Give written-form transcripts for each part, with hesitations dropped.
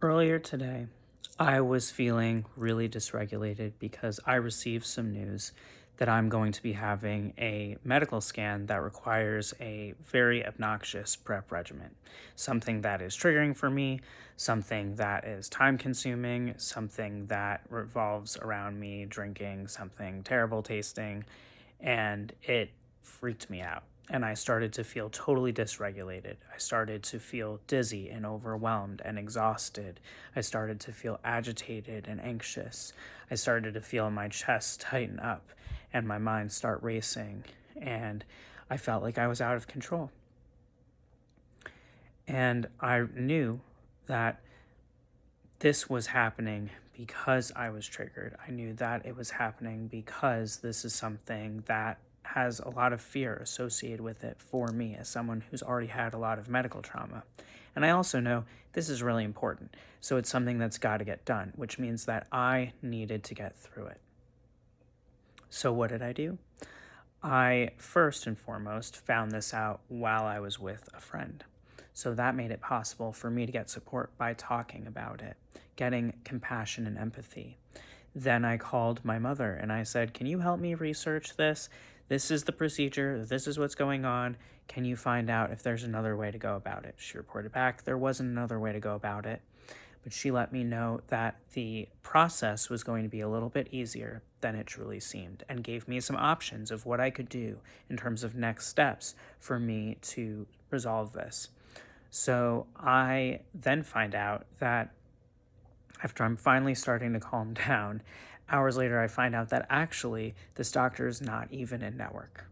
Earlier today, I was feeling really dysregulated because I received some news that I'm going to be having a medical scan that requires a very obnoxious prep regimen. Something that is triggering for me, something that is time consuming, something that revolves around me drinking something terrible tasting, and it freaked me out. And I started to feel totally dysregulated. I started to feel dizzy and overwhelmed and exhausted. I started to feel agitated and anxious. I started to feel my chest tighten up and my mind start racing. And I felt like I was out of control. And I knew that this was happening because I was triggered. I knew that it was happening because this is something that has a lot of fear associated with it for me as someone who's already had a lot of medical trauma. And I also know this is really important. So it's something that's got to get done, which means that I needed to get through it. So what did I do? I first and foremost found this out while I was with a friend. So that made it possible for me to get support by talking about it, getting compassion and empathy. Then I called my mother and I said, "Can you help me research this? This is the procedure. This is what's going on. Can you find out if there's another way to go about it?" She reported back there wasn't another way to go about it, but she let me know that the process was going to be a little bit easier than it truly seemed and gave me some options of what I could do in terms of next steps for me to resolve this. So I then find out that after I'm finally starting to calm down, hours later I find out that actually this doctor is not even in network.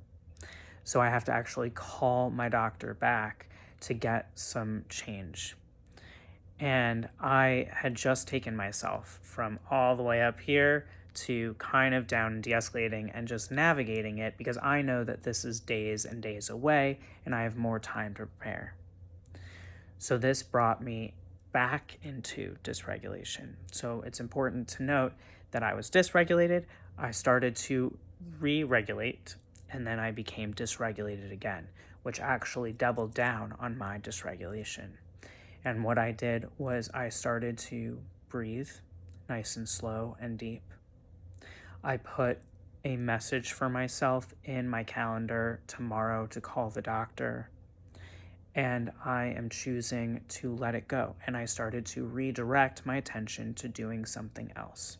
So I have to actually call my doctor back to get some change. And I had just taken myself from all the way up here to kind of down and de-escalating and just navigating it because I know that this is days and days away and I have more time to prepare. So this brought me back into dysregulation. So it's important to note that I was dysregulated, I started to re-regulate, and then I became dysregulated again, which actually doubled down on my dysregulation. And what I did was I started to breathe nice and slow and deep. I put a message for myself in my calendar tomorrow to call the doctor. And I am choosing to let it go. And I started to redirect my attention to doing something else.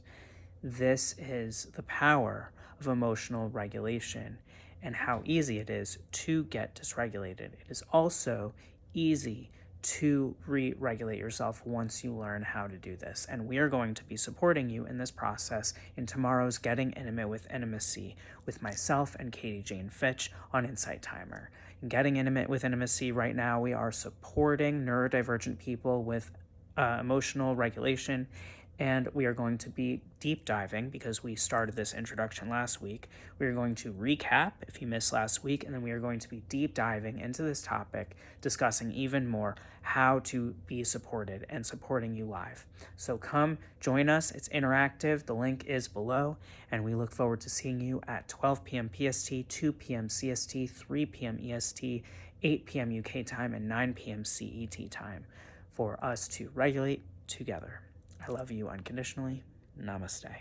This is the power of emotional regulation and how easy it is to get dysregulated. It is also easy to re-regulate yourself once you learn how to do this. And we are going to be supporting you in this process in tomorrow's Getting Intimate with Intimacy with myself and Katie Jane Fitch on Insight Timer. In Getting Intimate with Intimacy right now, we are supporting neurodivergent people with emotional regulation. And we are going to be deep diving because we started this introduction last week. We are going to recap if you missed last week, and then we are going to be deep diving into this topic, discussing even more how to be supported and supporting you live. So come join us. It's interactive. The link is below, and we look forward to seeing you at 12 p.m. PST, 2 p.m. CST, 3 p.m. EST, 8 p.m. UK time, and 9 p.m. CET time for us to regulate together. I love you unconditionally. Namaste.